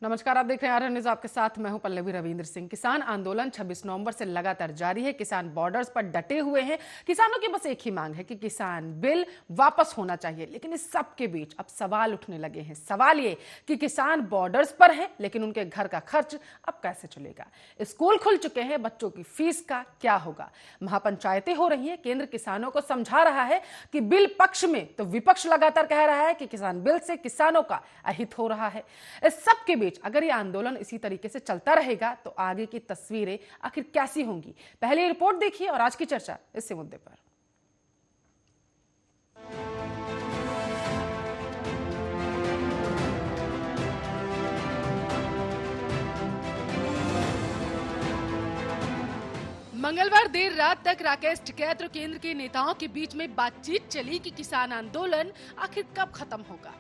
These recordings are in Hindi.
नमस्कार, आप देख रहे हैं आरएन न्यूज़। आपके साथ मैं हूं पल्लवी रविंद्र सिंह। किसान आंदोलन 26 नवंबर से लगातार जारी है। किसान बॉर्डर्स पर डटे हुए हैं। किसानों की बस एक ही मांग है कि किसान बिल वापस होना चाहिए। लेकिन इस सब के बीच अब सवाल उठने लगे हैं। सवाल ये कि किसान बॉर्डर्स पर हैं, लेकिन उनके घर का खर्च अब कैसे चलेगा। स्कूल खुल चुके हैं, बच्चों की फीस का क्या होगा। महापंचायतें हो रही हैं। केंद्र किसानों को समझा रहा है कि बिल पक्ष में, तो विपक्ष लगातार कह रहा है कि किसान बिल से किसानों का अहित हो रहा है। इस सब के बीच अगर ये आंदोलन इसी तरीके से चलता रहेगा तो आगे की तस्वीरें आखिर कैसी होंगी। पहले रिपोर्ट देखिए और आज की चर्चा इसी मुद्दे पर। मंगलवार देर रात तक राकेश टिकैत और केंद्र के नेताओं के बीच में बातचीत चली कि किसान आंदोलन आखिर कब खत्म होगा।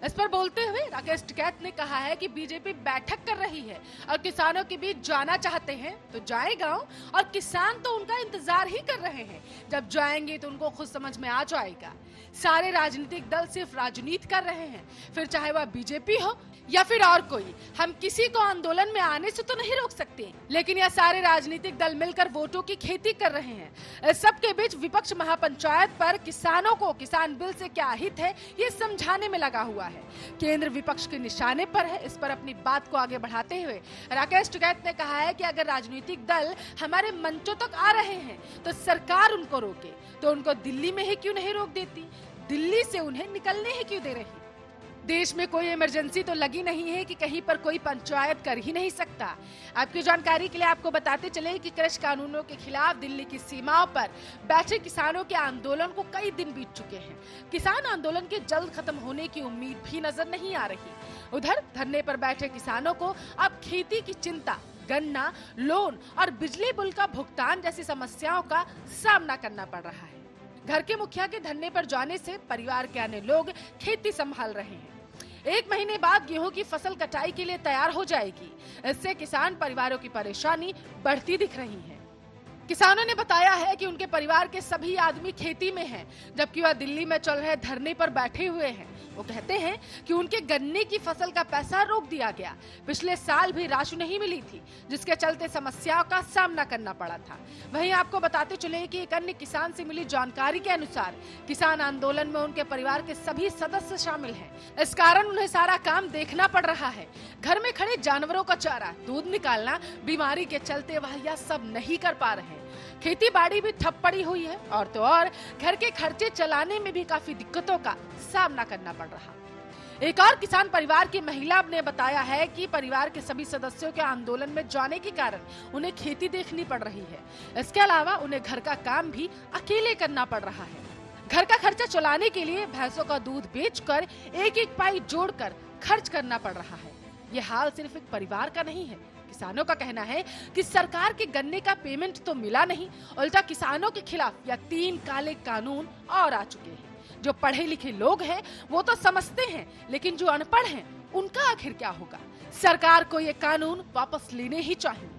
इस पर बोलते हुए राकेश टिकैत ने कहा है कि बीजेपी बैठक कर रही है और किसानों के बीच जाना चाहते हैं तो जाए गांव, और किसान तो उनका इंतजार ही कर रहे हैं। जब जाएंगे तो उनको खुद समझ में आ जाएगा। सारे राजनीतिक दल सिर्फ राजनीति कर रहे हैं, फिर चाहे वह बीजेपी हो या फिर और कोई। हम किसी को आंदोलन में आने से तो नहीं रोक सकते, लेकिन यह सारे राजनीतिक दल मिलकर वोटों की खेती कर रहे हैं। इस सबके बीच विपक्ष महापंचायत पर किसानों को किसान बिल से क्या हित है ये समझाने में लगा हुआ है। केंद्र विपक्ष के निशाने पर है। इस पर अपनी बात को आगे बढ़ाते हुए राकेश टिकैत ने कहा है कि अगर राजनीतिक दल हमारे मंचों तक आ रहे हैं तो सरकार उनको रोके, तो उनको दिल्ली में ही क्यों नहीं रोक देती, दिल्ली से उन्हें निकलने ही क्यों दे रही। देश में कोई इमरजेंसी तो लगी नहीं है कि कहीं पर कोई पंचायत कर ही नहीं सकता। आपकी जानकारी के लिए आपको बताते चले कि कृषि कानूनों के खिलाफ दिल्ली की सीमाओं पर बैठे किसानों के आंदोलन को कई दिन बीत चुके हैं। किसान आंदोलन के जल्द खत्म होने की उम्मीद भी नजर नहीं आ रही। उधर धरने पर बैठे किसानों को अब खेती की चिंता, गन्ना, लोन और बिजली बिल का भुगतान जैसी समस्याओं का सामना करना पड़ रहा है। घर के मुखिया के धरने पर जाने से परिवार के अन्य लोग खेती संभाल रहे हैं। 1 महीने बाद गेहूं की फसल कटाई के लिए तैयार हो जाएगी। इससे किसान परिवारों की परेशानी बढ़ती दिख रही है। किसानों ने बताया है कि उनके परिवार के सभी आदमी खेती में हैं, जबकि वह दिल्ली में चल रहे धरने पर बैठे हुए हैं। वो कहते हैं कि उनके गन्ने की फसल का पैसा रोक दिया गया। पिछले साल भी राशि नहीं मिली थी, जिसके चलते समस्याओं का सामना करना पड़ा था। वहीं आपको बताते चले कि एक अन्य किसान से मिली जानकारी के अनुसार किसान आंदोलन में उनके परिवार के सभी सदस्य शामिल हैं। इस कारण उन्हें सारा काम देखना पड़ रहा है। घर में खड़े जानवरों का चारा, दूध निकालना, बीमारी के चलते वह यह सब नहीं कर पा रहे हैं। खेती बाड़ी भी ठप पड़ी हुई है, और तो और घर के खर्चे चलाने में भी काफी दिक्कतों का सामना करना पड़ रहा। एक और किसान परिवार की महिला ने बताया है कि परिवार के सभी सदस्यों के आंदोलन में जाने के कारण उन्हें खेती देखनी पड़ रही है। इसके अलावा उन्हें घर का काम भी अकेले करना पड़ रहा है। घर का खर्चा चलाने के लिए भैंसों का दूध बेचकर एक पाई जोड़कर खर्च करना पड़ रहा है। ये हाल सिर्फ एक परिवार का नहीं है। किसानों का कहना है कि सरकार के गन्ने का पेमेंट तो मिला नहीं, उल्टा किसानों के खिलाफ या 3 काले कानून और आ चुके हैं। जो पढ़े लिखे लोग हैं वो तो समझते हैं, लेकिन जो अनपढ़ हैं उनका आखिर क्या होगा। सरकार को ये कानून वापस लेने ही चाहिए।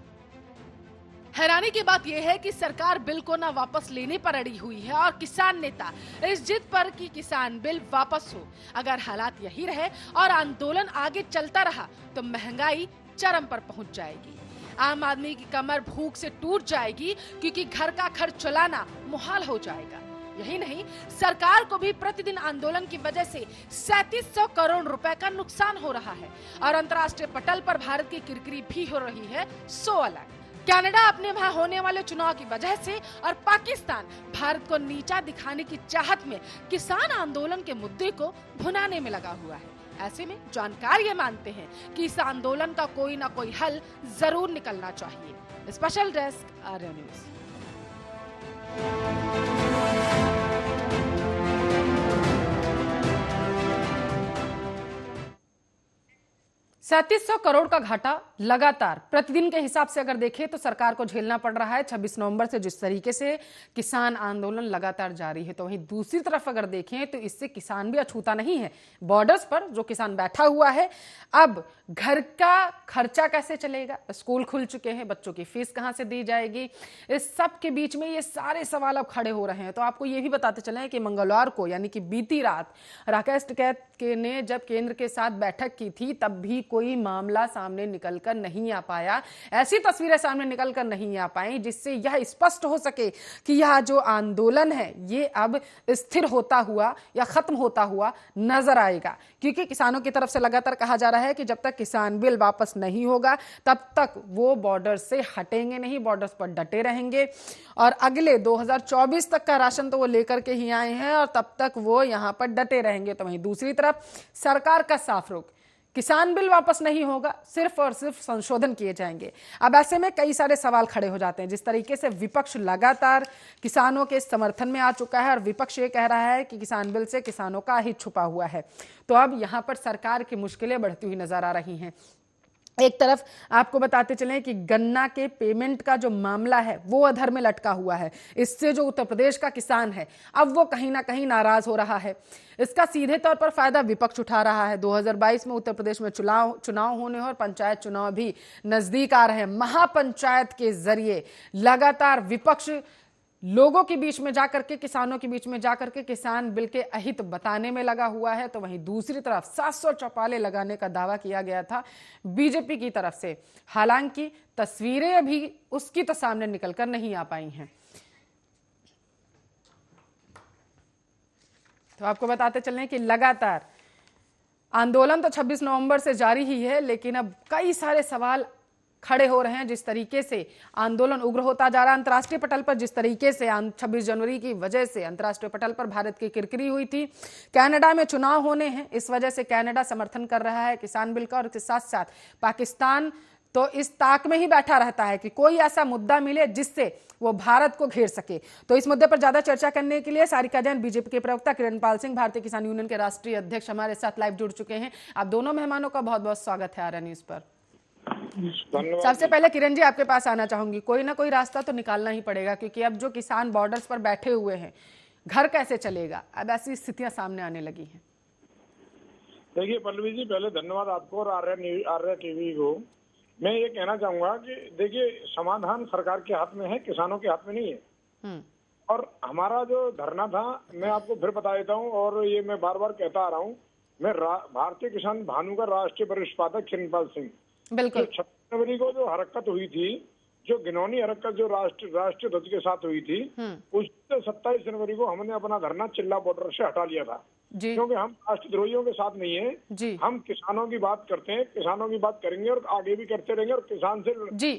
हैरानी की बात यह है कि सरकार बिल को ना वापस लेने पर अड़ी हुई है और किसान नेता इस जिद पर कि किसान बिल वापस हो। अगर हालात यही रहे और आंदोलन आगे चलता रहा तो महंगाई चरम पर पहुंच जाएगी। आम आदमी की कमर भूख से टूट जाएगी, क्योंकि घर का खर्च चलाना मुहाल हो जाएगा। यही नहीं, सरकार को भी प्रतिदिन आंदोलन की वजह से 3700 करोड़ रुपए का नुकसान हो रहा है, और अंतर्राष्ट्रीय पटल पर भारत की किरकिरी भी हो रही है 100 अलग। कनाडा अपने वहां होने वाले चुनाव की वजह से और पाकिस्तान भारत को नीचा दिखाने की चाहत में किसान आंदोलन के मुद्दे को भुनाने में लगा हुआ है। ऐसे में जानकार ये मानते हैं कि इस आंदोलन का कोई ना कोई हल जरूर निकलना चाहिए। Special desk RN news. 3700 crore का घाटा लगातार प्रतिदिन के हिसाब से अगर देखें तो सरकार को झेलना पड़ रहा है। 26 नवंबर से जिस तरीके से किसान आंदोलन लगातार जारी है, तो वहीं दूसरी तरफ अगर देखें तो इससे किसान भी अछूता नहीं है। बॉर्डर्स पर जो किसान बैठा हुआ है, अब घर का खर्चा कैसे चलेगा, स्कूल खुल चुके हैं, बच्चों की फीस कहां से दी जाएगी, इस सब के बीच में ये सारे सवाल अब खड़े हो रहे हैं। तो आपको ये भी बताते चले कि मंगलवार को यानी कि बीती रात राकेश टिकैत ने जब केंद्र के साथ बैठक की थी, तब भी कोई मामला सामने निकलकर नहीं आ पाया, ऐसी तस्वीरें सामने निकलकर नहीं आ पाई जिससे यह स्पष्ट हो सके कि यह जो आंदोलन है ये अब स्थिर होता हुआ या खत्म होता हुआ नजर आएगा। क्योंकि किसानों की तरफ से लगातार कहा जा रहा है कि जब तक किसान बिल वापस नहीं होगा तब तक वो बॉर्डर से हटेंगे नहीं, बॉर्डर्स पर डटे रहेंगे और अगले 2024 तक का राशन तो वो लेकर के ही आए हैं और तब तक वो यहां पर डटे रहेंगे। तो वहीं दूसरी तरफ सरकार का साफ रुख, किसान बिल वापस नहीं होगा, सिर्फ और सिर्फ संशोधन किए जाएंगे। अब ऐसे में कई सारे सवाल खड़े हो जाते हैं। जिस तरीके से विपक्ष लगातार किसानों के समर्थन में आ चुका है और विपक्ष ये कह रहा है कि किसान बिल से किसानों का हित छुपा हुआ है, तो अब यहां पर सरकार की मुश्किलें बढ़ती हुई नजर आ रही हैं। एक तरफ आपको बताते चलें कि गन्ना के पेमेंट का जो मामला है वो अधर में लटका हुआ है। इससे जो उत्तर प्रदेश का किसान है अब वो कहीं ना कहीं नाराज हो रहा है। इसका सीधे तौर पर फायदा विपक्ष उठा रहा है। 2022 में उत्तर प्रदेश में चुनाव होने और पंचायत चुनाव भी नजदीक आ रहे हैं। महापंचायत के जरिए लगातार विपक्ष लोगों के बीच में जाकर के, किसानों के बीच में जाकर के किसान बिल के अहित बताने में लगा हुआ है। तो वहीं दूसरी तरफ 700 चौपाले लगाने का दावा किया गया था बीजेपी की तरफ से। हालांकि तस्वीरें अभी उसकी तो सामने निकलकर नहीं आ पाई हैं। तो आपको बताते चलें कि लगातार आंदोलन तो 26 नवंबर से जारी ही है, लेकिन अब कई सारे सवाल खड़े हो रहे हैं। जिस तरीके से आंदोलन उग्र होता जा रहा है अंतर्राष्ट्रीय पटल पर, जिस तरीके से 26 जनवरी की वजह से अंतर्राष्ट्रीय पटल पर भारत की किरकिरी हुई थी। कनाडा में चुनाव होने हैं, इस वजह से कनाडा समर्थन कर रहा है किसान बिल का, और इसके साथ साथ पाकिस्तान तो इस ताक में ही बैठा रहता है कि कोई ऐसा मुद्दा मिले जिससे वो भारत को घेर सके। तो इस मुद्दे पर ज्यादा चर्चा करने के लिए सारिका जैन, बीजेपी के प्रवक्ता किरणपाल सिंह, भारतीय किसान यूनियन के राष्ट्रीय अध्यक्ष हमारे साथ लाइव जुड़ चुके हैं। आप दोनों मेहमानों का बहुत बहुत स्वागत है आर्या न्यूज पर। सबसे पहले किरण जी आपके पास आना चाहूंगी। कोई ना कोई रास्ता तो निकालना ही पड़ेगा, क्योंकि अब जो किसान बॉर्डर्स पर बैठे हुए हैं, घर कैसे चलेगा, अब ऐसी स्थितियां सामने आने लगी हैं। देखिए पल्लवी जी, पहले धन्यवाद आपको और आर्या टीवी को। मैं ये कहना चाहूंगा कि देखिए, समाधान सरकार के हाथ में है, किसानों के हाथ में नहीं है। और हमारा जो धरना था, मैं आपको फिर बता देता हूँ और ये मैं बार बार कहता आ रहा हूँ, मैं भारतीय किसान भानु का राष्ट्रीय वरिष्ठ पाठक किरणपाल सिंह। बिल्कुल। 26 जनवरी को जो हरकत हुई थी, जो घिनौनी हरकत जो राष्ट्रीय ध्वज के साथ हुई थी, उससे 27 जनवरी को हमने अपना धरना चिल्ला बॉर्डर से हटा लिया था। क्योंकि हम राष्ट्रद्रोहियों के साथ नहीं है, हम किसानों की बात करते हैं, किसानों की बात करेंगे और आगे भी करते रहेंगे। और किसान से,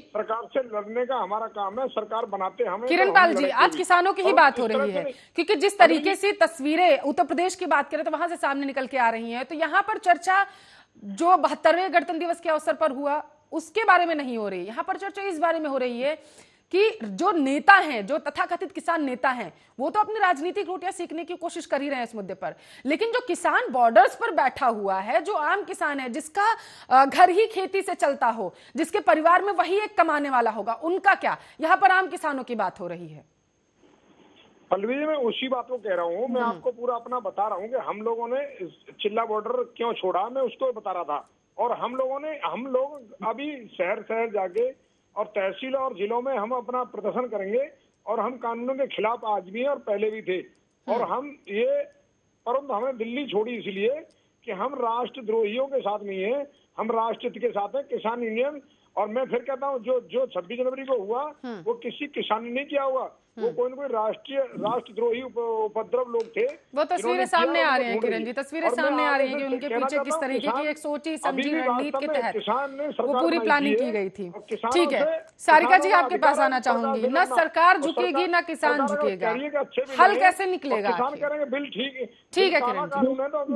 सरकार से लड़ने का हमारा काम है, सरकार बनाते हमें। किरणपाल जी, आज किसानों की ही बात हो रही है, क्योंकि जिस तरीके से तस्वीरें उत्तर प्रदेश की बात करें तो वहां से सामने निकल के आ रही है, तो यहाँ पर चर्चा जो 72वें गणतंत्र दिवस के अवसर पर हुआ उसके बारे में नहीं हो रही। यहाँ पर चर्चा इस बारे में हो रही है कि जो नेता हैं, जो तथाकथित किसान नेता हैं, वो तो अपनी राजनीतिक रोटियां सीखने की कोशिश कर ही रहे हैं इस मुद्दे पर, लेकिन जो किसान बॉर्डर्स पर बैठा हुआ है, जो आम किसान है, जिसका घर ही खेती से चलता हो, जिसके परिवार में वही एक कमाने वाला होगा, उनका क्या? यहाँ पर आम किसानों की बात हो रही है। पल्लवी जी, मैं उसी बात को कह रहा हूँ। मैं आपको पूरा अपना बता रहा हूँ कि हम लोगों ने चिल्ला बॉर्डर क्यों छोड़ा, मैं उसको बता रहा था। और हम लोग अभी शहर जाके और तहसील और जिलों में हम अपना प्रदर्शन करेंगे और हम कानूनों के खिलाफ आज भी हैं और पहले भी थे। और हम ये, परंतु हमने दिल्ली छोड़ी इसलिए कि हम राष्ट्रद्रोहियों के साथ नहीं है, हम राष्ट्रहित के साथ है, किसान यूनियन। और मैं फिर कहता हूँ, जो 26 जनवरी को हुआ वो किसी किसान ने नहीं किया हुआ, वो कोई न कोई राष्ट्रद्रोही उपद्रव लोग थे। वो तस्वीरें सामने आ रही हैं किरण जी, तस्वीरें सामने आ रही हैं कि उनके पीछे किस तरीके की एक सोची समझी रणनीति के तहत वो पूरी प्लानिंग की गई थी। ठीक है, सारिका जी आपके पास आना चाहूंगी। न सरकार झुकेगी न किसान झुकेगा, हल कैसे निकलेगा? बिल ठीक है किरण जी।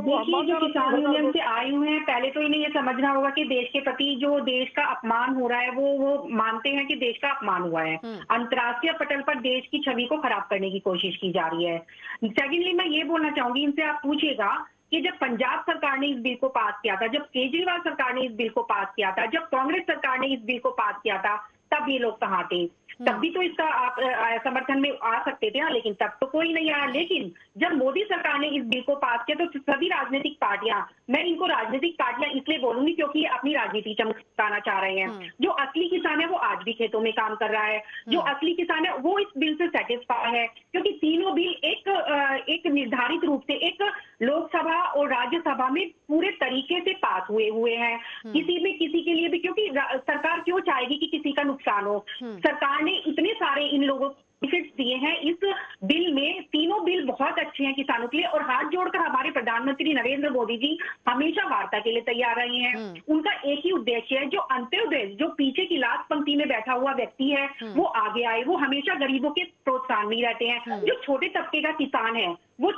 देखिए, जो किसान यूनियन से आए हुए हैं, पहले तो इन्हें ये समझना होगा कि देश के प्रति जो देश का अपमान हो रहा है वो मानते हैं कि देश का अपमान हुआ है। अंतर्राष्ट्रीय पटल पर देश की छवि को खराब करने की कोशिश की जा रही है। सेकेंडली, मैं ये बोलना चाहूंगी, इनसे आप पूछिएगा कि जब पंजाब सरकार ने इस बिल को पास किया था, जब केजरीवाल सरकार ने इस बिल को पास किया था, जब कांग्रेस सरकार ने इस बिल को पास किया था, तब ये लोग कहाँ थे? तब भी तो इसका आप समर्थन में आ सकते थे ना, लेकिन तब तो कोई नहीं आया। लेकिन जब मोदी सरकार ने इस बिल को पास किया तो सभी राजनीतिक पार्टियां, मैं इनको राजनीतिक पार्टियां इसलिए बोलूंगी क्योंकि अपनी राजनीति चमकाना चाह रहे हैं। जो असली किसान है वो आज भी खेतों में काम कर रहा है, जो असली किसान है वो इस बिल से सेटिस्फाई है, क्योंकि तीनों बिल एक निर्धारित रूप से एक लोकसभा और राज्यसभा में पूरे तरीके से पास हुए हैं। किसी के लिए भी, क्योंकि सरकार क्यों चाहेगी कि किसी का नुकसान हो। सरकार ने इतने सारे इन लोगों बेनिफिट्स दिए हैं इस बिल में। तीनों बिल बहुत अच्छे हैं किसानों के लिए, और हाथ जोड़कर हमारे प्रधानमंत्री नरेंद्र मोदी जी हमेशा वार्ता के लिए तैयार रहे हैं। उनका एक ही उद्देश्य है, जो अंत्योदय, जो पीछे की लास्ट पंक्ति में बैठा हुआ व्यक्ति है वो आगे आए। वो हमेशा गरीबों के प्रोत्साहन में रहते हैं। जो छोटे तबके का किसान है वो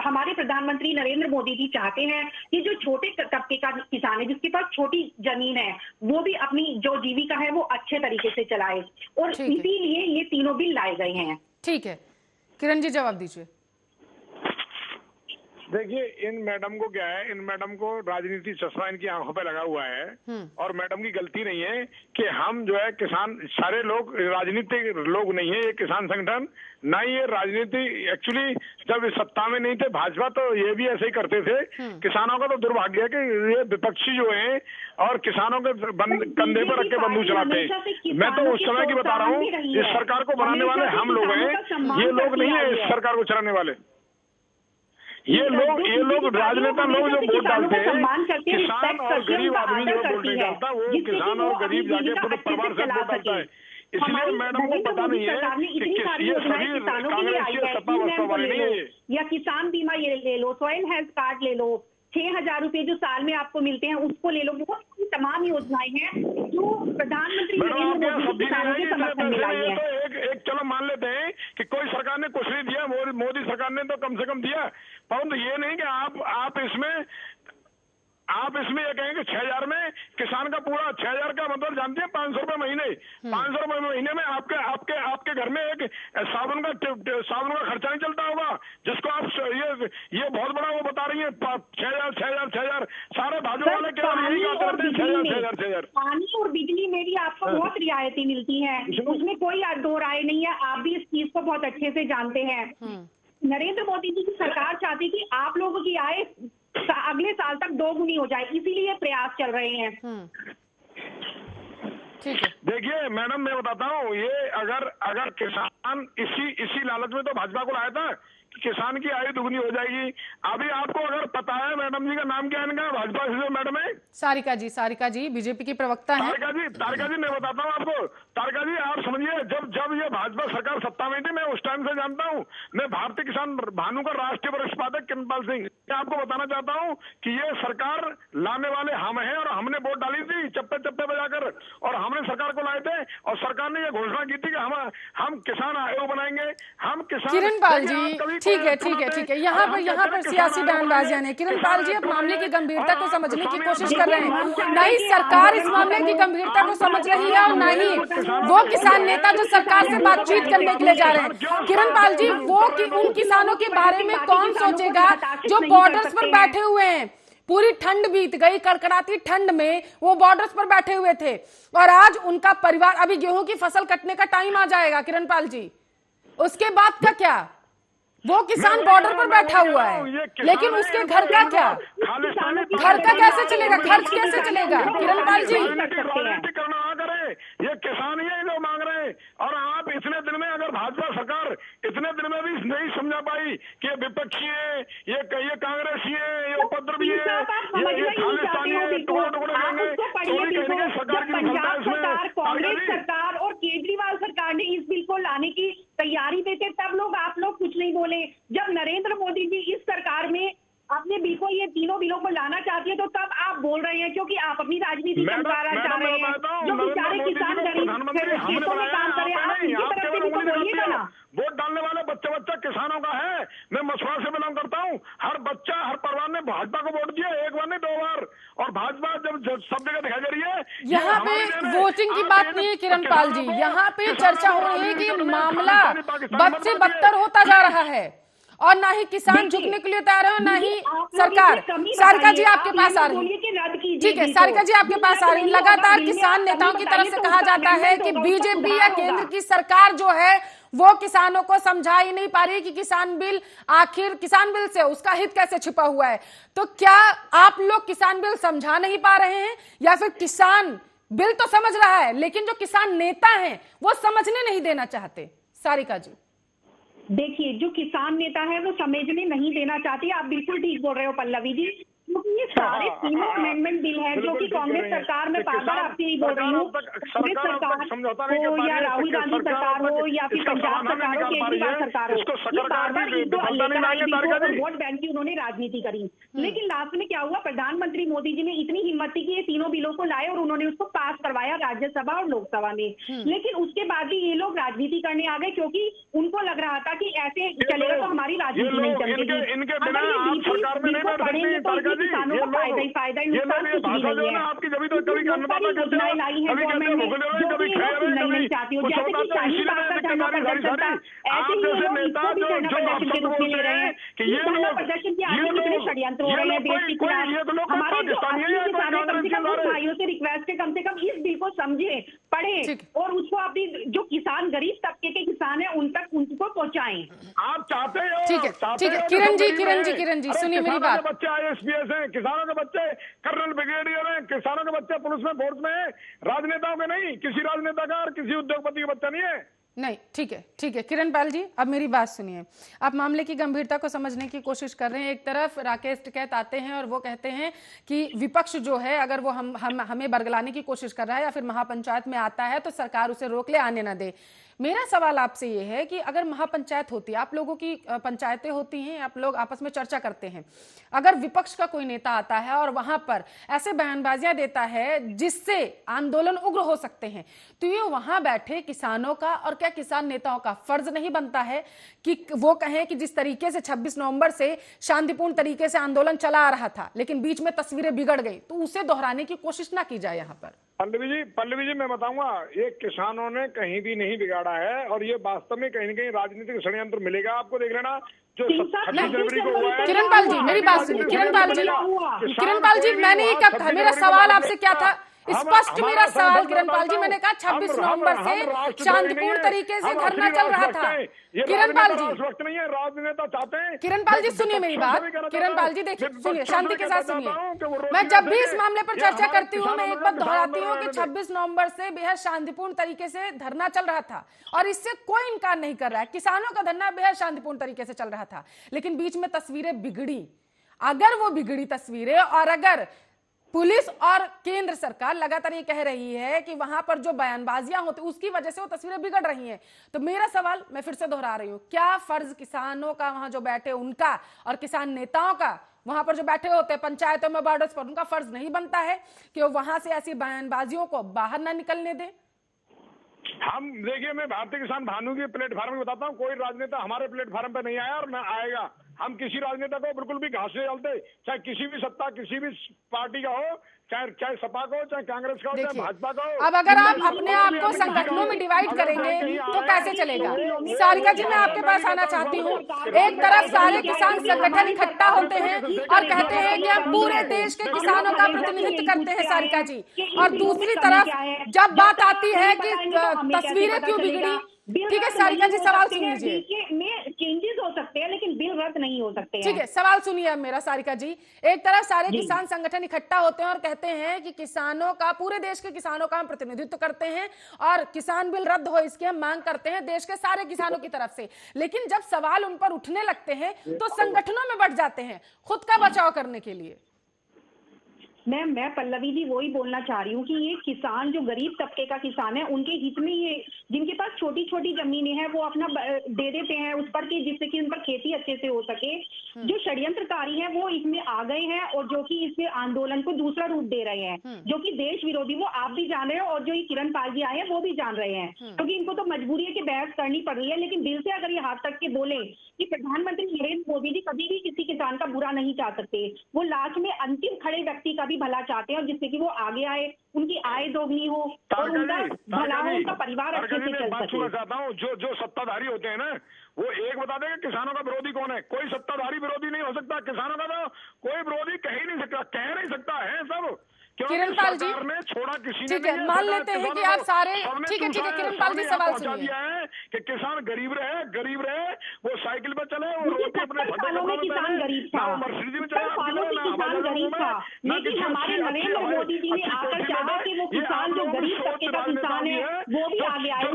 हमारे प्रधानमंत्री नरेंद्र मोदी जी चाहते हैं कि जो छोटे तबके का किसान है, जिसके पास छोटी जमीन है, वो भी अपनी जो जीविका है वो अच्छे तरीके से चलाए, और इसीलिए ये तीनों बिल लाए गए हैं। ठीक है, किरण जी जवाब दीजिए। देखिए, इन मैडम को क्या है, इन मैडम को राजनीति चश्मा इनकी आंखों पे लगा हुआ है, और मैडम की गलती नहीं है कि हम जो है किसान, सारे लोग राजनीतिक लोग नहीं है ये किसान संगठन, ना ही ये राजनीति। एक्चुअली जब सत्ता में नहीं थे भाजपा तो ये भी ऐसे ही करते थे। किसानों का तो दुर्भाग्य है कि ये विपक्षी जो है और किसानों के कंधे पर रख के बंदूक चलाते हैं। मैं तो उस समय की बता रहा हूँ, इस सरकार को बनाने वाले हम लोग हैं, ये लोग नहीं है इस सरकार को चलाने वाले। ये लोग राजनेता लोग जो वोट डालते हैं, किसान और गरीब आदमी जो वोट नहीं डालता, वो किसान और गरीब जाके पूरे परिवार से वोट डालता है। इसलिए मैडम को पता नहीं है कि ये सभी कांग्रेस के सत्ता बसपा वाले नहीं है। या किसान बीमा ये ले लो, सॉइल हेल्थ कार्ड ले लो, 6,000 रुपए जो साल में आपको मिलते हैं उसको ले लो। बहुत सारी तमाम योजनाएं हैं जो प्रधानमंत्री नरेंद्र मोदी किसानों के समर्थन में लाई है। तो एक चलो मान लेते हैं कि कोई सरकार ने कुछ नहीं दिया, मोदी सरकार ने तो कम से कम दिया, परंतु ये नहीं कि आप इसमें ये कहेंगे 6,000 में किसान का पूरा 6,000 का मतलब जानते हैं 500 रुपए महीने। 500 रुपए महीने में आपके घर में एक साबुन का खर्चा नहीं चलता होगा, जिसको आप ये बहुत बड़ा वो बता रही है 6,000 सारे भाजपा वाले केवल यही करते हैं 6,000। पानी और बिजली में भी आपको बहुत रियायतें मिलती है, उसमें कोई दो राय नहीं है। आप भी इस चीज को बहुत अच्छे से जानते हैं। नरेंद्र मोदी जी की सरकार चाहती कि आप लोगों की आय अगले साल तक 2 गुनी हो जाए, इसीलिए प्रयास चल रहे हैं। ठीक है, देखिए मैडम, मैं बताता हूँ, ये अगर किसान इसी लालच में तो भाजपा को लाया था कि किसान की आयु दुगनी हो जाएगी। अभी आपको अगर पता है मैडम जी का नाम क्या है इनका, भाजपा से मैडम है सारिका जी बीजेपी की प्रवक्ता है। तारिका जी मैं बताता हूँ आपको। तारिका जी आप समझिए, जब ये भाजपा सरकार सत्ता में थी, मैं उस टाइम से जानता हूँ। मैं भारतीय किसान भानु का राष्ट्रीय वरिष्ठ संपादक किरणपाल सिंह, मैं आपको बताना चाहता हूँ कि ये सरकार लाने वाले हम हैं, और हमने वोट डाली थी चप्पे बजाकर, और हमने सरकार को लाए थे, और सरकार ने ये घोषणा की थी कि हम किसान आयोग बनाएंगे, हम किसान। किरणपाल जी ठीक है, यहाँ पर सियासी बयानबाजियां ने। किरणपाल जी अब मामले की गंभीरता को समझने की कोशिश कर रहे हैं। न ही सरकार इस मामले की गंभीरता को समझ रही है, और न ही वो किसान नेता जो सरकार से बातचीत करने के लिए जा रहे हैं। किरणपाल जी, उन किसानों के बारे में कौन सोचेगा जो बॉर्डर्स पर बैठे हुए हैं? पूरी ठंड बीत गई, कड़कड़ाती ठंड में वो बॉर्डर्स पर बैठे हुए थे, और आज उनका परिवार, अभी गेहूं की फसल कटने का टाइम आ जाएगा किरणपाल जी, उसके बाद का क्या? वो किसान बॉर्डर पर बैठा हुआ है, लेकिन उसके घर का क्या? घर का कैसे चलेगा? खर्च कैसे चलेगा? किरणपाल जी ये किसान ही है जो मांग रहे हैं, और आप इतने दिन में, अगर भाजपा सरकार इतने दिन में भी नहीं समझा पाई कि ये विपक्षी है, ये कांग्रेसी है, ये उपद्रवी है, ये खालिस्तानी है, टुकड़े करेंगे सरकार, कांग्रेस सरकार और केजरीवाल सरकार ने इस बिल को लाने की तैयारी में थे, तब आप लोग कुछ नहीं बोले। जब नरेंद्र मोदी जी इस सरकार में अपने बिल को, ये तीनों बिलों को लाना चाहती है, तो तब आप बोल रहे हैं क्योंकि आप अपनी राजनीति चमकाना चाह रहे हैं। जो बेचारे किसान गरीब खेतों में काम कर रहे हैं, आप इनकी तरफ से भी तो बोलिएगा ना। वोट डालने वाले बच्चा किसानों का है। मैं मछुआ से बिलोंग करता हूँ। हर बच्चा, हर परिवार ने भाजपा को वोट दिया, एक बार नहीं 2 बार, और भाजपा जब सब जगह दिखाई दे रही है। यहाँ पे वोटिंग की बात नहीं है किरणपाल जी, यहाँ पे चर्चा हो रही है कि मामला बद से बदतर होता जा रहा है, और ना ही किसान झुकने के लिए तैयार है और ना ही सरकार। सारिका जी आपके पास आ रही है, ठीक है सारिका जी आपके पास आ रही है। लगातार किसान नेताओं की तरफ से कहा जाता है कि बीजेपी या केंद्र की सरकार जो है वो किसानों को समझा ही नहीं पा रही कि किसान बिल, आखिर किसान बिल से उसका हित कैसे छिपा हुआ है। तो क्या आप लोग किसान बिल समझा नहीं पा रहे हैं या फिर किसान बिल तो समझ रहा है लेकिन जो किसान नेता हैं वो समझने नहीं देना चाहते? सारिका जी देखिए, जो किसान नेता है वो समझने नहीं देना चाहते। आप बिल्कुल ठीक बोल रहे हो पल्लवी जी, क्योंकि ये सारे तीनों अमेंडमेंट बिल है जो कि कांग्रेस सरकार में बार बार आपसे यही बोल रही हूँ, कांग्रेस सरकार हो या राहुल गांधी सरकार हो या फिर पंजाब सरकार हो, केजरीवाल सरकार हो, ये बार बार इनको वोट बैंक की उन्होंने राजनीति करी। लेकिन लास्ट में क्या हुआ, प्रधानमंत्री मोदी जी ने इतनी हिम्मत थी कि ये तीनों बिलों को लाए और उन्होंने उसको पास करवाया राज्यसभा और लोकसभा में। लेकिन उसके बाद भी ये लोग राजनीति करने आ गए क्योंकि उनको लग रहा था कि ऐसे चलेगा तो हमारी राजनीति नहीं चलेगी। किसानों को फायदा ही फायदा, नुकसान कुछ भी नहीं है। आपकी योजनाएं लाई है गवर्नमेंट ने जो कि सुनना ही नहीं चाहती हो, जैसे कि शाहीन बाग का धरना प्रदर्शन था, ऐसे ही ये लोग इसको भी धरना प्रदर्शन के रूप में ले रहे हैं। ये धरना प्रदर्शन के आगे कितने षड्यंत्र हो रहे हैं देश के खिलाफ। हमारे जो असली किसान है, कम से कम भाइयों से रिक्वेस्ट है, कम से कम इस बिल को समझे, पढ़े और उसको अपनी जो किसान गरीब तबके के किसान है उन तक उनको पहुंचाएं। आप चाहते हो? ठीक है किरण जी सुनिए मेरी बात। बच्चे ISPS हैं, किसानों के बच्चे कर्नल ब्रिगेडियर हैं, किसानों के बच्चे पुलिस में फोर्स में है, राजनेताओं के नहीं, किसी राजनेता का और किसी उद्योगपति का बच्चा नहीं है। नहीं ठीक है किरण पाल जी अब मेरी बात सुनिए। आप मामले की गंभीरता को समझने की कोशिश कर रहे हैं। एक तरफ राकेश टिकैत आते हैं और वो कहते हैं कि विपक्ष जो है अगर वो हमें बरगलाने की कोशिश कर रहा है या फिर महापंचायत में आता है तो सरकार उसे रोक ले, आने ना दे। मेरा सवाल आपसे ये है कि अगर महापंचायत होती है, आप लोगों की पंचायतें होती हैं, आप लोग आपस में चर्चा करते हैं, अगर विपक्ष का कोई नेता आता है और वहां पर ऐसे बयानबाजियां देता है जिससे आंदोलन उग्र हो सकते हैं, तो ये वहां बैठे किसानों का और क्या किसान नेताओं का फर्ज नहीं बनता है कि वो कहें कि जिस तरीके से 26 नवंबर से शांतिपूर्ण तरीके से आंदोलन चला आ रहा था लेकिन बीच में तस्वीरें बिगड़ गई, तो उसे दोहराने की कोशिश ना की जाए यहाँ पर? पल्लवी जी मैं बताऊंगा, ये किसानों ने कहीं भी नहीं बिगाड़ा है और ये वास्तव में कहीं न कहीं राजनीतिक षड्यंत्र मिलेगा आपको। देख लेना जो 26 जनवरी को हुआ है। किरण पाल जी मेरी बात सुनिए। किरण पाल जी मैंने ये कब कहा, मेरा सवाल आपसे क्या था स्पष्ट, मेरा सवाल किरण पाल जी, मैंने कहा 26 नवंबर से शांतिपूर्ण तरीके से धरना चल रहा था। किरण पाल जी वक्त नहीं है, राजनेता चाहते हैं। किरण पाल जी सुनिए मेरी बात, किरण पाल जी देखिए सुनिए, शांति के साथ सुनिए। मैं जब भी इस मामले पर चर्चा करती हूँ मैं एक बात दोहराती हूँ कि 26 नवंबर से बेहद शांतिपूर्ण तरीके से धरना चल रहा था और इससे कोई इनकार नहीं कर रहा है। किसानों का धरना बेहद शांतिपूर्ण तरीके से चल रहा था लेकिन बीच में तस्वीरें बिगड़ी। अगर वो बिगड़ी तस्वीरें और अगर पुलिस और केंद्र सरकार लगातार ये कह रही है कि वहां पर जो बयानबाजियां होती उसकी वजह से वो तस्वीरें बिगड़ रही हैं, तो मेरा सवाल मैं फिर से दोहरा रही हूं, क्या फर्ज किसानों का वहां जो बैठे उनका और किसान नेताओं का वहां पर जो बैठे होते हैं पंचायतों में, बॉर्डर्स पर, उनका फर्ज नहीं बनता है कि वो वहां से ऐसी बयानबाजियों को बाहर ना निकलने दे? हम देखिए, मैं भारतीय किसान भानु के प्लेटफार्म में बताता हूँ, कोई राजनेता हमारे प्लेटफार्म पे नहीं आया और न आएगा। हम किसी राजनेता को बिल्कुल भी घास से डालते, चाहे किसी भी सत्ता किसी भी पार्टी का हो, चाहे सपा का हो, चाहे कांग्रेस का हो, चाहे भाजपा का हो। अब अगर आप अपने आप को संगठनों में डिवाइड करेंगे तो कैसे चलेगा? सारिका जी मैं आपके पास आना चाहती हूँ। एक तरफ सारे किसान संगठन इकट्ठा होते हैं और कहते हैं कि हम पूरे देश के किसानों का प्रतिनिधित्व करते हैं सारिका जी, और दूसरी तरफ जब बात आती है कि तस्वीरें क्यों बिगड़ी, ठीक है सारिका जी सवाल सुन लीजिए। चेंजेस हो सकते हैं लेकिन बिल रद्द नहीं हो सकते हैं। ठीक है सवाल सुनिए अब मेरा सारिका जी। एक तरफ सारे किसान संगठन इकट्ठा होते हैं और कहते हैं कि किसानों का, पूरे देश के किसानों का हम प्रतिनिधित्व करते हैं और किसान बिल रद्द हो इसकी हम मांग करते हैं देश के सारे किसानों की तरफ से, लेकिन जब सवाल उन पर उठने लगते हैं तो संगठनों में बढ़ जाते हैं खुद का बचाव करने के लिए। मैं पल्लवी जी वही बोलना चाह रही हूँ कि ये किसान जो गरीब तबके का किसान है उनके हित में ये, जिनके पास छोटी छोटी जमीनें हैं वो अपना दे देते हैं उस पर कि जिससे कि उन पर खेती अच्छे से हो सके। जो षड्यंत्रकारी हैं वो इसमें आ गए हैं और जो कि इसमें आंदोलन को दूसरा रूप दे रहे हैं जो कि देश विरोधी, वो आप भी जान रहे हैं और जो ये किरण पाल जी आए हैं वो भी जान रहे हैं, क्योंकि इनको तो मजबूरी है कि बहस करनी पड़ रही है। लेकिन दिल से अगर ये हाथ तक के बोले कि प्रधानमंत्री नरेंद्र मोदी जी कभी भी किसी किसान का बुरा नहीं चाह सकते, वो लास्ट में अंतिम खड़े व्यक्ति का भी भला चाहते हैं और जिससे कि वो आगे आए, उनकी आय दोगुनी हो और उनका भला हो, उनका परिवार अच्छे से चल सके। सुनना चाहता हूँ, जो सत्ताधारी होते हैं ना, वो एक बता देंगे किसानों का विरोधी कौन है। कोई सत्ताधारी विरोधी नहीं हो सकता, किसानों का तो कोई विरोधी कह ही नहीं सकता, कह नहीं सकता है सब। किरणपाल जी ने छोड़ा किसी ने ठीक है, मान लेते हैं कि आप सारे ठीक है किरणपाल जी सवाल सुनिए कि किसान गरीब रहे, वो साइकिल पे चले, वो रोटी अपने सालों में किसान गरीब था, मर्सिडीज में सालों से किसान गरीब था, लेकिन हमारे नरेंद्र मोदी जी ने आकर चाहा कि वो किसान जो गरीब तबके का किसान है वो भी आगे आए,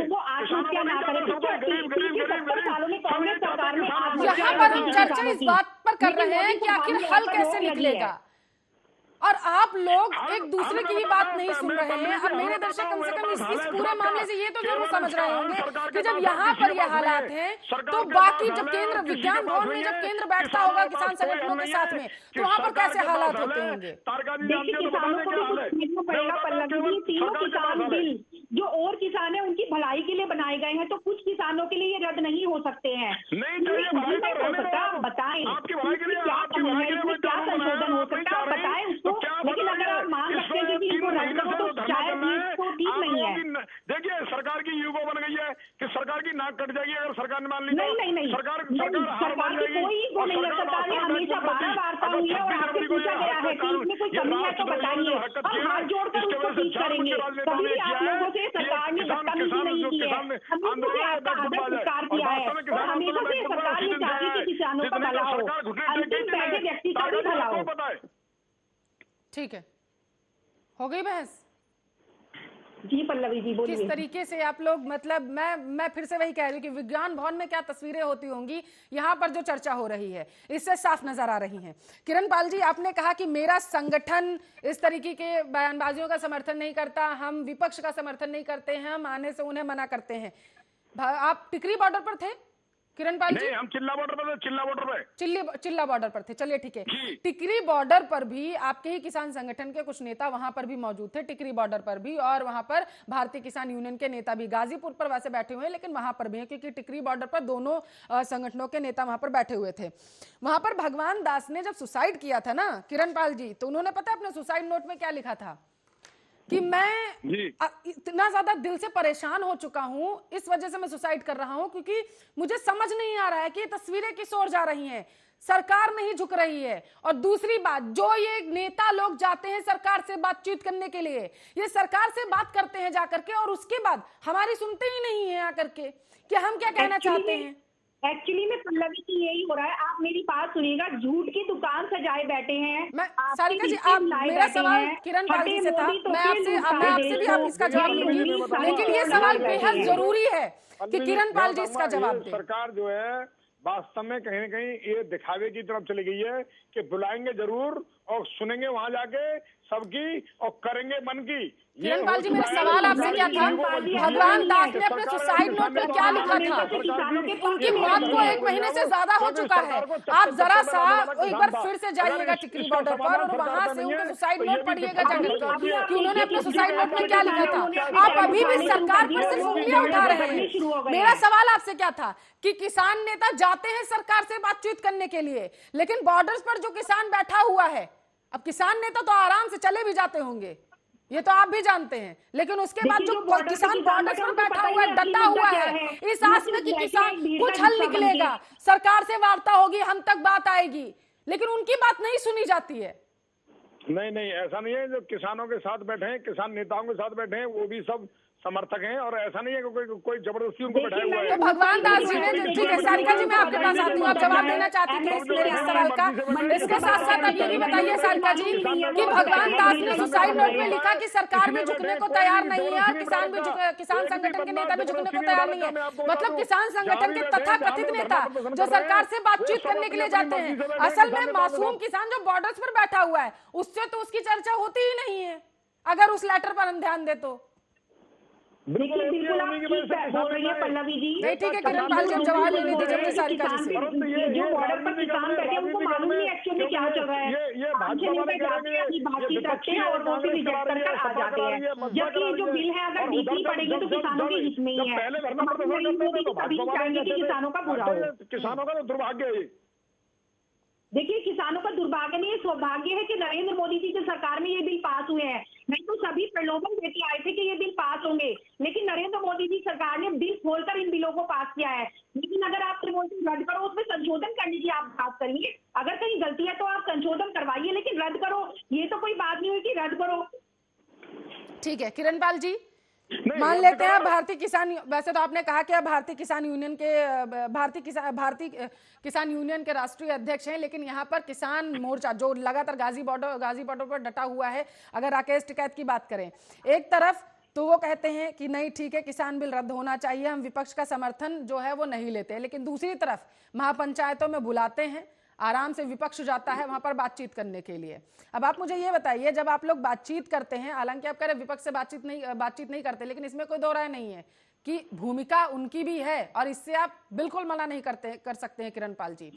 वो आत्महत्या ना करे। 70 सालों में कांग्रेस सरकार ने यहाँ पर हम चर्चा इस बात पर कर रहे हैं कि आखिर हल कैसे निकलेगा, और आप लोग एक दूसरे की ही बात नहीं सुन रहे हैं। अब मेरे दर्शक कम से कम इस पूरे मामले से ये तो जरूर समझ रहे होंगे कि जब यहाँ पर ये हालात हैं तो बाकी जब केंद्र विज्ञान भवन में जब केंद्र बैठता होगा किसान संगठनों के साथ में, तो वहाँ पर कैसे हालात होते होंगे। देखिए किसानों को भी समझना पड़ेगा पल्लवी जी, तीनों किसान बिल जो और किसान है उनकी भलाई के लिए बनाए गए हैं, तो कुछ किसानों के लिए ये रद्द नहीं हो सकते हैं। नहीं हो सकता, आप बताएं क्या कमी है, इसमें क्या संशोधन हो सकता है, आप बताएं उसको। लेकिन अगर आप मान सकते हैं कि इनको रद्द करो तो शायद इसको ठीक नहीं है। देखिए सरकार की यूगो बन गई है कि सरकार की नाक कट जाएगी अगर सरकार ने मान ली। नहीं सरकार की कोई ईगो नहीं है। सरकार ने हमेशा 12 वार्ता हुई है और आपसे पूछा गया है कि इसमें कोई कमी है तो बताइए, हम हाथ जोड़कर उसको ठीक करेंगे। कभी भी आप लोगों से सरकार ने बदतमीजी नहीं की है, हमने से आपका आदर सत्कार किया है और हमेशा से सरकार ये चाहती है कि किसानों का भला हो, अंतिम बैठे व्यक्ति का भी भला हो। ठीक है, हो गई बहस। जी पल्लवी जी बोलिए। किस तरीके से आप लोग, मतलब मैं फिर से वही कह रही हूँ कि विज्ञान भवन में क्या तस्वीरें होती होंगी, यहाँ पर जो चर्चा हो रही है इससे साफ नजर आ रही है। किरणपाल जी, आपने कहा कि मेरा संगठन इस तरीके के बयानबाजियों का समर्थन नहीं करता, हम विपक्ष का समर्थन नहीं करते हैं, हम आने से उन्हें मना करते हैं। आप टिकरी बॉर्डर पर थे किरणपाल जी? हम चिल्ला बॉर्डर पर थे, चिल्ला बॉर्डर पर थे। चलिए ठीक है, टिकरी बॉर्डर पर भी आपके ही किसान संगठन के कुछ नेता वहां पर भी मौजूद थे, टिकरी बॉर्डर पर भी, और वहां पर भारतीय किसान यूनियन के नेता भी गाजीपुर पर वैसे बैठे हुए हैं, लेकिन वहां पर भी हैं क्योंकि टिकरी बॉर्डर पर दोनों संगठनों के नेता वहां पर बैठे हुए थे। वहां पर भगवान दास ने जब सुसाइड किया था ना किरणपाल जी, तो उन्होंने पता अपने सुसाइड नोट में क्या लिखा था कि मैं इतना ज्यादा दिल से परेशान हो चुका हूं, इस वजह से मैं सुसाइड कर रहा हूं क्योंकि मुझे समझ नहीं आ रहा है कि ये तस्वीरें किस ओर जा रही हैं, सरकार नहीं झुक रही है। और दूसरी बात, जो ये नेता लोग जाते हैं सरकार से बातचीत करने के लिए, ये सरकार से बात करते हैं जाकर के और उसके बाद हमारी सुनते ही नहीं है आकर के कि हम क्या कहना चाहते हैं। एक्चुअली में पल्लवी जी यही हो रहा है, आप मेरी बात सुनिएगा, झूठ की दुकान सजाए बैठे हैं। सारिका जी, आप मेरा सवाल किरणपाल जी से था, मैं आपसे भी आप इसका जवाब लूंगी, लेकिन ये सवाल बेहद जरूरी है कि किरणपाल जी इसका जवाब दें। सरकार जो है वास्तव में कहीं न कहीं ये दिखावे की तरफ चली गई है कि बुलाएंगे जरूर और सुनेंगे वहां जाके सबकी और करेंगे मन की। किरणपाल जी, मेरा सवाल आपसे क्या था, भगवान दास ने अपने सुसाइड नोट में क्या लिखा था? उनकी मौत को 1 महीने से ज्यादा हो चुका है। आप जरा सा एक बार फिर से जाइएगा टिकरी बॉर्डर पर और वहां से उनका सुसाइड नोट पढ़िएगा जाकर कि उन्होंने अपने सुसाइड नोट में क्या लिखा था। आप अभी भी सरकार पर सिर्फ उंगलियां उठा रहे हैं। मेरा सवाल आपसे क्या था कि किसान नेता जाते हैं सरकार से बातचीत करने के लिए, लेकिन बॉर्डर्स पर जो किसान बैठा हुआ है, अब किसान नेता तो आराम से चले भी जाते होंगे, ये तो आप भी जानते हैं, लेकिन उसके बाद जो किसान बॉर्डर पर बैठा हुआ है, डटा हुआ है इस आस में कि किसान कुछ हल निकलेगा, सरकार से वार्ता होगी, हम तक बात आएगी, लेकिन उनकी बात नहीं सुनी जाती है। नहीं, ऐसा नहीं है। जो किसानों के साथ बैठे हैं, किसान नेताओं के साथ बैठे हैं, वो भी सब समर्थक हैं और ऐसा नहीं है कि कोई जबरदस्ती उनको बैठाया हुआ है। तो भगवान दास जी ने, ठीक है सारिका जी, मैं आपके पास आती हूँ, आप जवाब देना चाहती थी मेरे इस सवाल का। इसके साथ साथ आप ये भी बताइए सारिका जी कि भगवान दास ने सुसाइड नोट में लिखा कि सरकार भी झुकने को तैयार नहीं है, किसान संगठन के नेता भी झुकने को तैयार नहीं है, मतलब किसान संगठन के तथाकथित नेता जो सरकार से बातचीत करने के लिए जाते हैं, असल में मासूम किसान जो बॉर्डर्स पर बैठा हुआ है उससे तो उसकी चर्चा होती ही नहीं है अगर उस लेटर पर हम ध्यान दे तो। देखिए बिल्कुल आप ठीक बोल रही है पल्लवी जी। ठीक है किरणपाल जी, जवाब लेने दीजिए सारिका जी से। जो बॉर्डर पर किसान बैठे उनको मालूम नहीं एक्चुअली में क्या चल रहा है। बातचीत रखते हैं और वो भी रिजेक्ट कर आ जाते हैं, जबकि जो बिल है अगर डीपी पड़ेगी तो किसानों के हित में ही है। हम कभी चाहेंगे कि किसानों का बुरा हो। किसानों का तो दुर्भाग्य है। देखिए, किसानों का दुर्भाग्य नहीं, सौभाग्य है कि नरेंद्र मोदी जी की सरकार में ये बिल पास हुए हैं। नहीं तो सभी प्रलोभन देके आए थे कि ये बिल पास होंगे, लेकिन नरेंद्र मोदी जी सरकार ने बिल खोलकर इन बिलों को पास किया है। लेकिन अगर आप बोलते रद्द करो, उसमें संशोधन करने की आप बात करिए। अगर कहीं गलती है तो आप संशोधन करवाइए, लेकिन रद्द करो, ये तो कोई बात नहीं हुई कि रद्द करो। ठीक है किरणपाल जी, नहीं, मान रद्द लेते हैं करो। भारतीय किसान, वैसे तो आपने कहा कि आप भारतीय किसान यूनियन के भारतीय किसान यूनियन के राष्ट्रीय अध्यक्ष हैं, लेकिन यहाँ पर किसान मोर्चा जो लगातार गाजी बॉर्डर पर डटा हुआ है, अगर राकेश टिकैत की बात करें, एक तरफ तो वो कहते हैं कि नहीं ठीक है किसान बिल रद्द होना चाहिए, हम विपक्ष का समर्थन जो है वो नहीं लेते, लेकिन दूसरी तरफ महापंचायतों में बुलाते हैं, आराम से विपक्ष जाता है वहां पर बातचीत करने के लिए। अब आप मुझे ये बताइए, जब आप लोग बातचीत करते हैं, हालांकि आप कह रहे हैं विपक्ष से बातचीत नहीं करते, लेकिन इसमें कोई दो राय नहीं है कि भूमिका उनकी भी है और इससे आप बिल्कुल मना नहीं कर सकते हैं किरणपाल जी।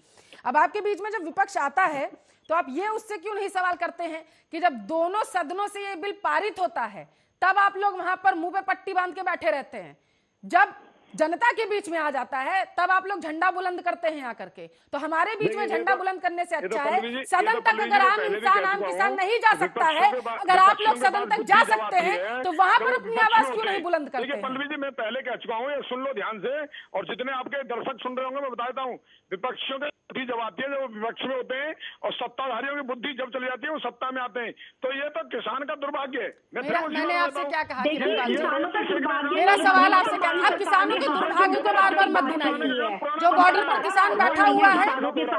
अब आपके बीच में जब विपक्ष आता है तो आप ये उससे क्यों नहीं सवाल करते हैं कि जब दोनों सदनों से ये बिल पारित होता है तब आप लोग वहां पर मुंह पे पट्टी बांध के बैठे रहते हैं, जब जनता के बीच में आ जाता है तब आप लोग झंडा बुलंद करते हैं आकर के। तो हमारे बीच में झंडा बुलंद करने से अच्छा है सदन तक अगर आम इंसान, आम किसान नहीं जा सकता है, अगर आप लोग सदन तक जा सकते हैं तो वहां पर अपनी आवाज क्यों नहीं बुलंद करते हैं? पल्लवी जी, मैं पहले कह चुका हूँ, ये सुन लो ध्यान से, और जितने आपके दर्शक सुन रहे होंगे मैं बता देता हूँ, विपक्षियों की बुद्धि जब आती है जब वो विपक्ष में होते हैं, और सत्ताधारियों की बुद्धि जब चली जाती है वो सत्ता में आते हैं, तो ये तो किसान का दुर्भाग्य है। मैंने आपसे क्या कहा देखिए, किरणपाल किसानों का जी, दुर्भाग्य, मेरा सवाल आपसे क्या था, किसानों के दुर्भाग्य को बार बार मत गिनाइए। जो बॉर्डर पर किसान बैठा हुआ है,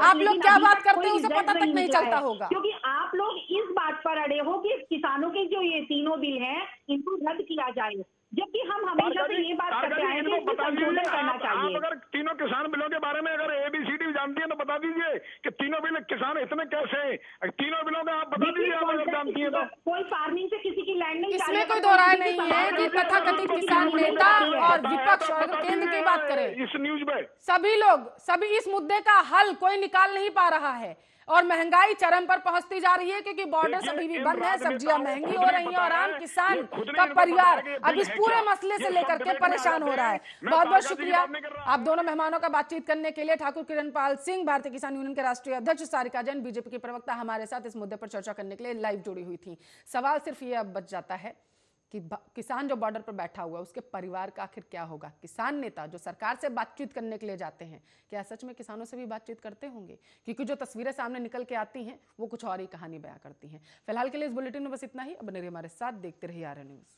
आप लोग क्या बात करते हैं उसे पता तक नहीं चलता होगा, क्योंकि आप लोग इस बात पर अड़े हो कि किसानों के जो ये तीनों बिल हैं इनको रद्द किया जाए, जबकि हम हमेशा से ये बात करते आए हैं कि इसमें संशोधन करना चाहिए। आप अगर तीनों किसान बिलों के बारे में अगर ABCD जानती है तो बता दीजिए कि तीनों बिल किसान इतने कैसे हैं, तीनों बिलों का आप बता दीजिए आप अगर जानती है तो। कोई फार्मिंग से किसी की लैंड नहीं, इसमें कोई दो राय नहीं है कि तथाकथित किसान नेता और विपक्ष, और अगर केंद्र की बात करें इस न्यूज में सभी इस मुद्दे का हल कोई निकाल नहीं पा रहा है, और महंगाई चरम पर पहुंचती जा रही है क्योंकि बॉर्डर अभी भी बंद है, सब्जियां महंगी हो रही हैं और आम किसान का परिवार अब इस पूरे मसले से लेकर के परेशान हो रहा है। बहुत बहुत शुक्रिया आप दोनों मेहमानों का बातचीत करने के लिए। ठाकुर किरणपाल सिंह, भारतीय किसान यूनियन के राष्ट्रीय अध्यक्ष, सारिका जैन, बीजेपी की प्रवक्ता, हमारे साथ इस मुद्दे पर चर्चा करने के लिए लाइव जुड़ी हुई थी। सवाल सिर्फ ये अब बच जाता है कि किसान जो बॉर्डर पर बैठा हुआ है उसके परिवार का आखिर क्या होगा। किसान नेता जो सरकार से बातचीत करने के लिए जाते हैं, क्या सच में किसानों से भी बातचीत करते होंगे? क्योंकि जो तस्वीरें सामने निकल के आती हैं वो कुछ और ही कहानी बयां करती हैं। फिलहाल के लिए इस बुलेटिन में बस इतना ही। अब बने रहिए हमारे साथ, देखते रहिए आर्य न्यूज।